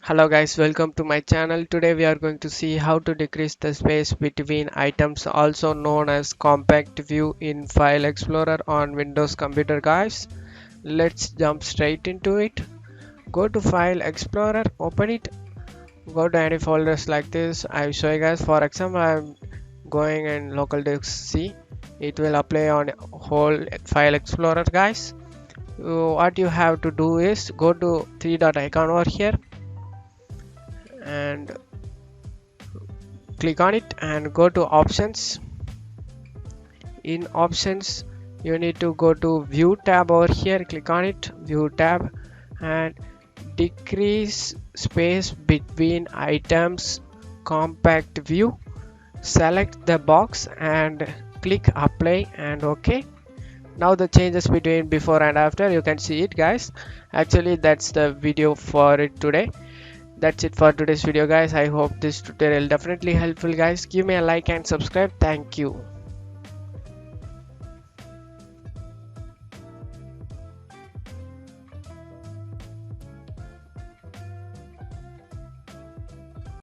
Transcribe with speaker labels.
Speaker 1: Hello guys, welcome to my channel. Today we are going to see how to decrease the space between items, also known as compact view in File Explorer on Windows computer guys. Let's jump straight into it. Go to File Explorer, open it, go to any folders like this. I will show you guys. For example, I'm going in local disk C. It will apply on whole File Explorer guys. What you have to do is go to three dot icon over here and click on it and go to options. In options you need to go to view tab over here, click on it, view tab, and decrease space between items compact view. Select the box and click apply and OK. Now the changes between before and after you can see it guys. Actually that's the video for it today. That's it for today's video guys. I hope this tutorial definitely helpful guys. Give me a like and subscribe. Thank you.